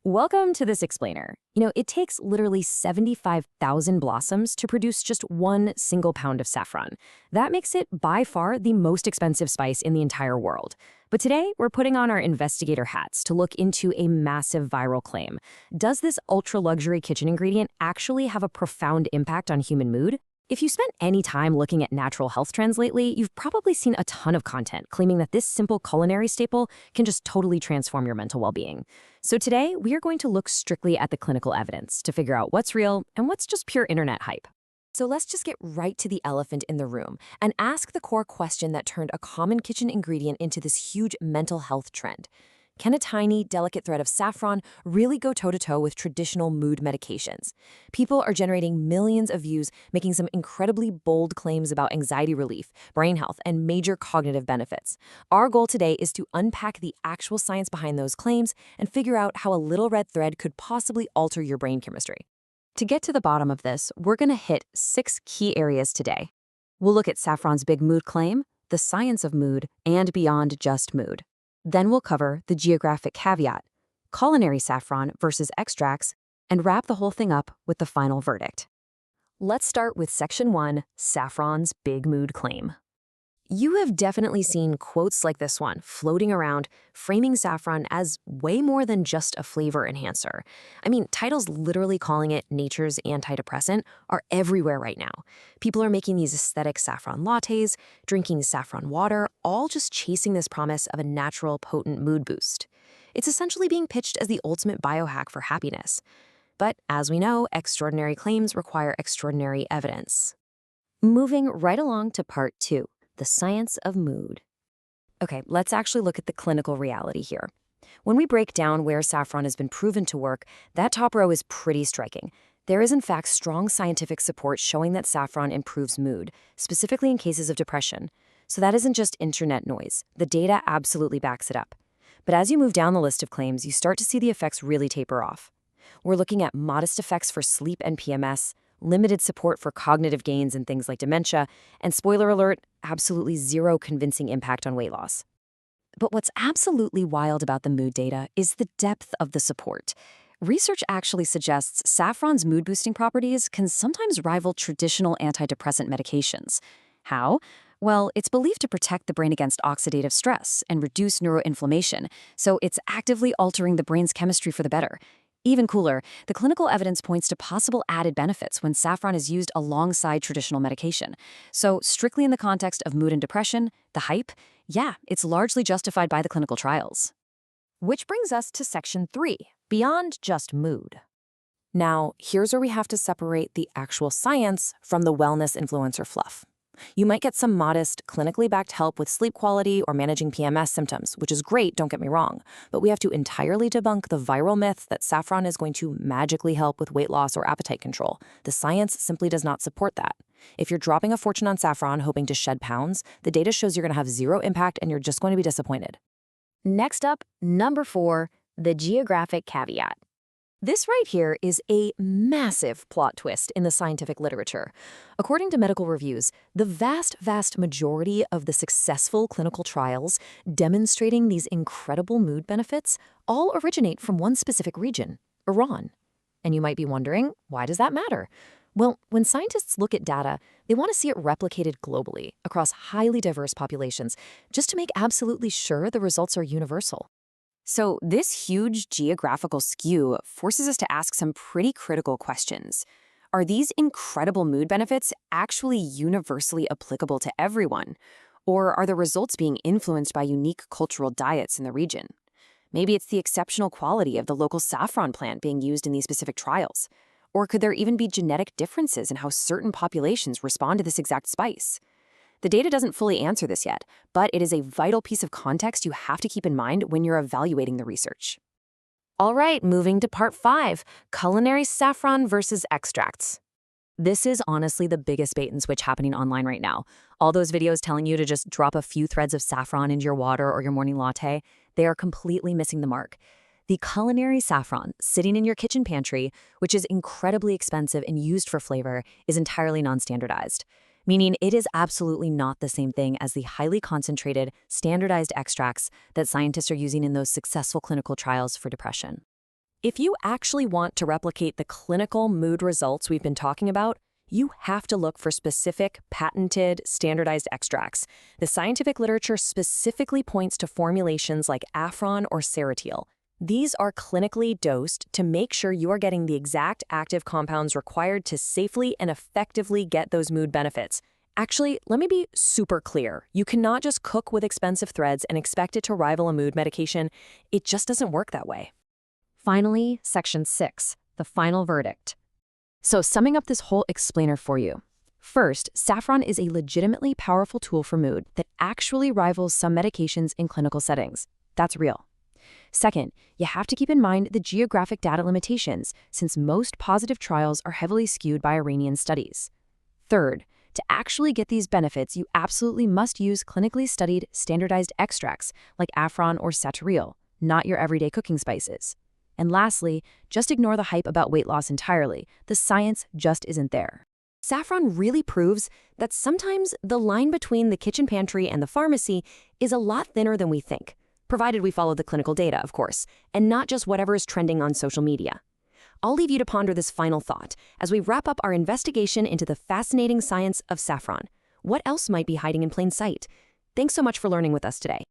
Welcome to this explainer. It takes literally 75,000 blossoms to produce just 1 single pound of saffron. That makes it by far the most expensive spice in the entire world. But today, we're putting on our investigator hats to look into a massive viral claim. Does this ultra-luxury kitchen ingredient actually have a profound impact on human mood? If you spent any time looking at natural health trends lately, you've probably seen a ton of content claiming that this simple culinary staple can just totally transform your mental well-being. So today, we are going to look strictly at the clinical evidence to figure out what's real and what's just pure internet hype. So let's just get right to the elephant in the room and ask the core question that turned a common kitchen ingredient into this huge mental health trend. Can a tiny, delicate thread of saffron really go toe-to-toe with traditional mood medications? People are generating millions of views, making some incredibly bold claims about anxiety relief, brain health, and major cognitive benefits. Our goal today is to unpack the actual science behind those claims and figure out how a little red thread could possibly alter your brain chemistry. To get to the bottom of this, we're going to hit 6 key areas today. We'll look at saffron's big mood claim, the science of mood, and beyond just mood. Then we'll cover the geographic caveat, culinary saffron versus extracts, and wrap the whole thing up with the final verdict. Let's start with Section 1, Saffron's big mood claim. You have definitely seen quotes like this one floating around, framing saffron as way more than just a flavor enhancer. Titles literally calling it nature's antidepressant are everywhere right now. People are making these aesthetic saffron lattes, drinking saffron water, all just chasing this promise of a natural, potent mood boost. It's essentially being pitched as the ultimate biohack for happiness. But as we know, extraordinary claims require extraordinary evidence. Moving right along to part 2. The science of mood. Okay, let's actually look at the clinical reality here. When we break down where saffron has been proven to work, that top row is pretty striking. There is in fact strong scientific support showing that saffron improves mood, specifically in cases of depression. So that isn't just internet noise. The data absolutely backs it up. But as you move down the list of claims, you start to see the effects really taper off. We're looking at modest effects for sleep and PMS, limited support for cognitive gains in things like dementia, and spoiler alert, absolutely zero convincing impact on weight loss. But what's absolutely wild about the mood data is the depth of the support. Research actually suggests saffron's mood-boosting properties can sometimes rival traditional antidepressant medications. How? Well, it's believed to protect the brain against oxidative stress and reduce neuroinflammation, so it's actively altering the brain's chemistry for the better. Even cooler, the clinical evidence points to possible added benefits when saffron is used alongside traditional medication. So, strictly in the context of mood and depression, the hype, yeah, it's largely justified by the clinical trials. Which brings us to Section 3, beyond just mood. Now, here's where we have to separate the actual science from the wellness influencer fluff. You might get some modest, clinically backed help with sleep quality or managing PMS symptoms, which is great, don't get me wrong, but we have to entirely debunk the viral myth that saffron is going to magically help with weight loss or appetite control. The science simply does not support that. If you're dropping a fortune on saffron hoping to shed pounds, the data shows you're going to have zero impact and you're just going to be disappointed. Next up, number 4, the geographic caveat. This right here is a massive plot twist in the scientific literature. According to medical reviews, the vast majority of the successful clinical trials demonstrating these incredible mood benefits all originate from one specific region, Iran. And you might be wondering, why does that matter? Well, when scientists look at data, they want to see it replicated globally across highly diverse populations, just to make absolutely sure the results are universal. So this huge geographical skew forces us to ask some pretty critical questions. Are these incredible mood benefits actually universally applicable to everyone? Or are the results being influenced by unique cultural diets in the region? Maybe it's the exceptional quality of the local saffron plant being used in these specific trials. Or could there even be genetic differences in how certain populations respond to this exact spice? The data doesn't fully answer this yet, but it is a vital piece of context you have to keep in mind when you're evaluating the research. All right, moving to part 5, culinary saffron versus extracts. This is honestly the biggest bait and switch happening online right now. All those videos telling you to just drop a few threads of saffron into your water or your morning latte, they are completely missing the mark. The culinary saffron sitting in your kitchen pantry, which is incredibly expensive and used for flavor, is entirely non-standardized. Meaning it is absolutely not the same thing as the highly concentrated, standardized extracts that scientists are using in those successful clinical trials for depression. If you actually want to replicate the clinical mood results we've been talking about, you have to look for specific, patented, standardized extracts. The scientific literature specifically points to formulations like Saffron or Saffron. These are clinically dosed to make sure you are getting the exact active compounds required to safely and effectively get those mood benefits. Actually, let me be super clear. You cannot just cook with expensive threads and expect it to rival a mood medication. It just doesn't work that way. Finally, Section 6, the final verdict. So summing up this whole explainer for you. First, saffron is a legitimately powerful tool for mood that actually rivals some medications in clinical settings. That's real. Second, you have to keep in mind the geographic data limitations, since most positive trials are heavily skewed by Iranian studies. Third, to actually get these benefits, you absolutely must use clinically studied, standardized extracts like Saffron or Saffron, not your everyday cooking spices. And lastly, just ignore the hype about weight loss entirely. The science just isn't there. Saffron really proves that sometimes the line between the kitchen pantry and the pharmacy is a lot thinner than we think, provided we follow the clinical data, of course, and not just whatever is trending on social media. I'll leave you to ponder this final thought as we wrap up our investigation into the fascinating science of saffron. What else might be hiding in plain sight? Thanks so much for learning with us today.